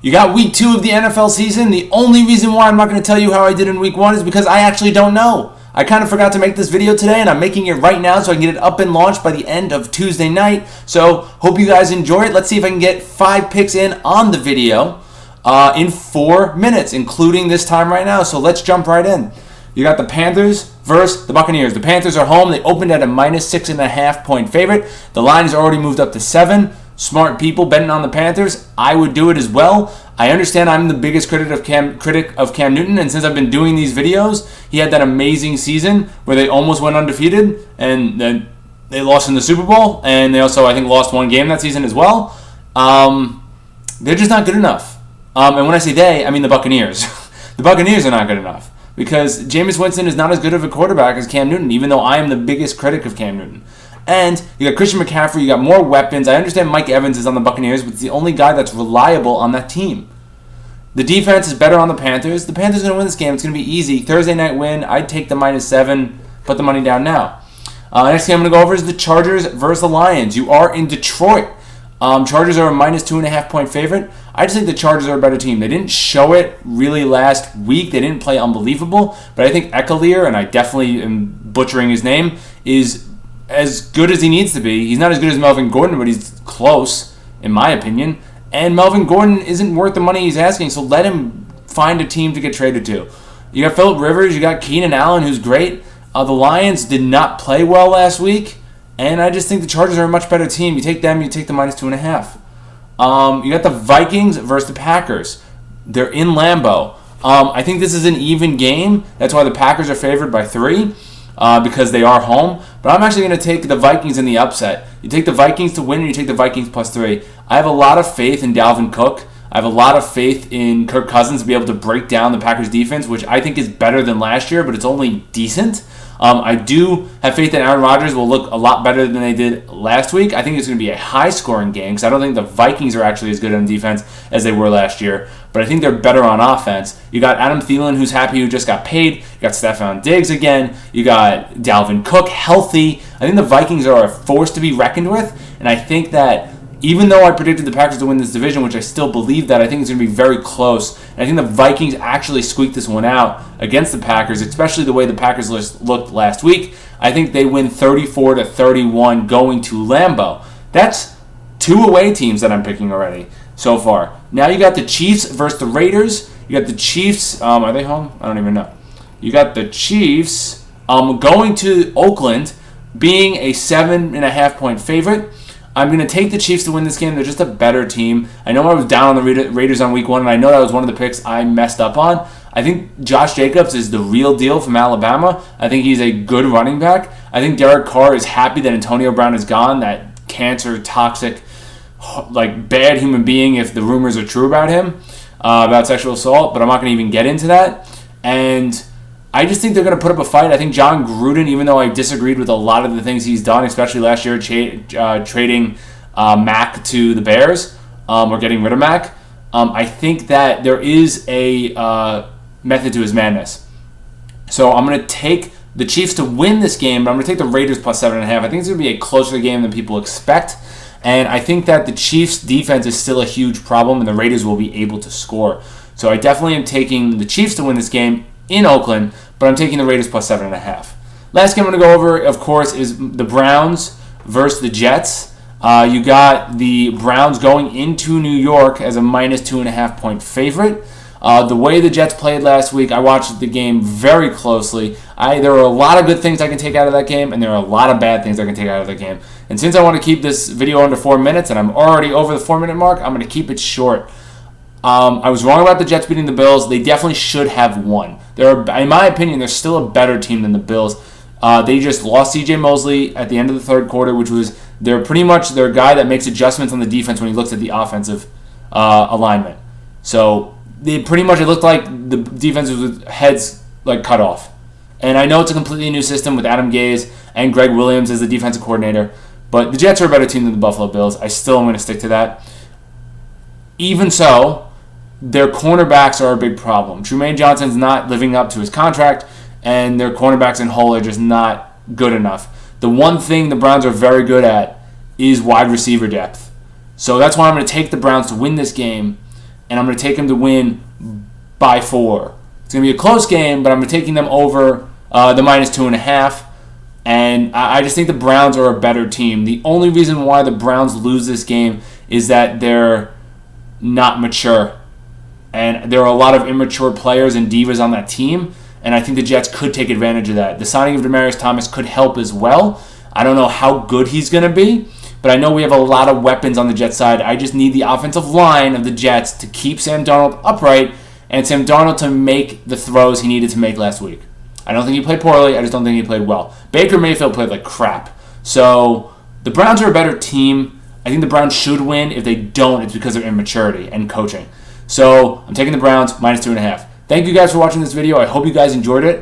You got week 2 of the NFL season. The only reason why I'm not going to tell you how I did in week 1 is because I actually don't know. I kind of forgot to make this video today, and I'm making it right now so I can get it up and launched by the end of Tuesday night. So, hope you guys enjoy it. Let's see if I can get 5 picks in on the video in 4 minutes, including this time right now. So, let's jump right in. You got the Panthers versus the Buccaneers. The Panthers are home. They opened at a -6.5 point favorite. The line has already moved up to 7. Smart people betting on the Panthers. I would do it as well. I understand I'm the biggest critic of Cam Newton, and since I've been doing these videos, he had that amazing season where they almost went undefeated, and then they lost in the Super Bowl, and they also, I think, lost 1 game that season as well. They're just not good enough. And when I say they, I mean the Buccaneers. The Buccaneers are not good enough because Jameis Winston is not as good of a quarterback as Cam Newton, even though I am the biggest critic of Cam Newton. And you got Christian McCaffrey, you got more weapons. I understand Mike Evans is on the Buccaneers, but it's the only guy that's reliable on that team. The defense is better on the Panthers. The Panthers are going to win this game. It's going to be easy. Thursday night win. I'd take the -7. Put the money down now. Next game I'm going to go over is the Chargers versus the Lions. You are in Detroit. Chargers are a -2.5 point favorite. I just think the Chargers are a better team. They didn't show it really last week. They didn't play unbelievable. But I think Eckler, and I definitely am butchering his name, is as good as he needs to be. He's not as good as Melvin Gordon, but he's close, in my opinion. And Melvin Gordon isn't worth the money he's asking, so let him find a team to get traded to. You got Phillip Rivers, you got Keenan Allen, who's great. The Lions did not play well last week, and I just think the Chargers are a much better team. You take them, you take the -2.5. You got the Vikings versus the Packers. They're in Lambeau. I think this is an even game. That's why the Packers are favored by 3. Because they are home. But I'm actually going to take the Vikings in the upset. You take the Vikings to win, and you take the Vikings +3. I have a lot of faith in Dalvin Cook. I have a lot of faith in Kirk Cousins to be able to break down the Packers defense, which I think is better than last year, but it's only decent. I do have faith that Aaron Rodgers will look a lot better than they did last week. I think it's going to be a high-scoring game because I don't think the Vikings are actually as good on defense as they were last year, but I think they're better on offense. You got Adam Thielen, who's happy, who just got paid. You got Stephon Diggs again. You got Dalvin Cook healthy. I think the Vikings are a force to be reckoned with, and I think that even though I predicted the Packers to win this division, which I still believe that, I think it's going to be very close. And I think the Vikings actually squeaked this one out against the Packers, especially the way the Packers looked last week. I think they win 34-31 going to Lambeau. That's 2 away teams that I'm picking already so far. Now you got the Chiefs versus the Raiders. You got the Chiefs. Are they home? I don't even know. You got the Chiefs going to Oakland, being a 7.5 point favorite. I'm going to take the Chiefs to win this game. They're just a better team. I know I was down on the Raiders on week 1, and I know that was one of the picks I messed up on. I think Josh Jacobs is the real deal from Alabama. I think he's a good running back. I think Derek Carr is happy that Antonio Brown is gone, that cancer, toxic, like bad human being if the rumors are true about him, about sexual assault, but I'm not going to even get into that. And I just think they're going to put up a fight. I think John Gruden, even though I disagreed with a lot of the things he's done, especially last year trading Mac to the Bears or getting rid of Mac, I think that there is a method to his madness. So I'm going to take the Chiefs to win this game, but I'm going to take the Raiders +7.5. I think it's going to be a closer game than people expect. And I think that the Chiefs' defense is still a huge problem, and the Raiders will be able to score. So I definitely am taking the Chiefs to win this game in Oakland, but I'm taking the Raiders +7.5. Last game I'm going to go over, of course, is the Browns versus the Jets. You got the Browns going into New York as a -2.5 point favorite. The way the Jets played last week, I watched the game very closely. There are a lot of good things I can take out of that game, and there are a lot of bad things I can take out of that game. And since I want to keep this video under 4 minutes, and I'm already over the 4-minute mark, I'm going to keep it short. I was wrong about the Jets beating the Bills. They definitely should have won. In my opinion, they're still a better team than the Bills. They just lost C.J. Mosley at the end of the third quarter, which was pretty much their guy that makes adjustments on the defense when he looks at the offensive alignment. So it looked like the defense was with heads like cut off. And I know it's a completely new system with Adam Gase and Greg Williams as the defensive coordinator, but the Jets are a better team than the Buffalo Bills. I still am going to stick to that. Even so, their cornerbacks are a big problem. Trumaine Johnson's not living up to his contract, and their cornerbacks in whole are just not good enough. The one thing the Browns are very good at is wide receiver depth. So that's why I'm going to take the Browns to win this game. and I'm going to take them to win by 4. It's going to be a close game, but I'm taking them over the -2.5. And I just think the Browns are a better team. The only reason why the Browns lose this game is that they're not mature. And there are a lot of immature players and divas on that team. And I think the Jets could take advantage of that. The signing of Demaryius Thomas could help as well. I don't know how good he's going to be, but I know we have a lot of weapons on the Jets side. I just need the offensive line of the Jets to keep Sam Darnold upright and Sam Darnold to make the throws he needed to make last week. I don't think he played poorly. I just don't think he played well. Baker Mayfield played like crap. So the Browns are a better team. I think the Browns should win. If they don't, it's because of immaturity and coaching. So I'm taking the Browns -2.5. Thank you guys for watching this video. I hope you guys enjoyed it.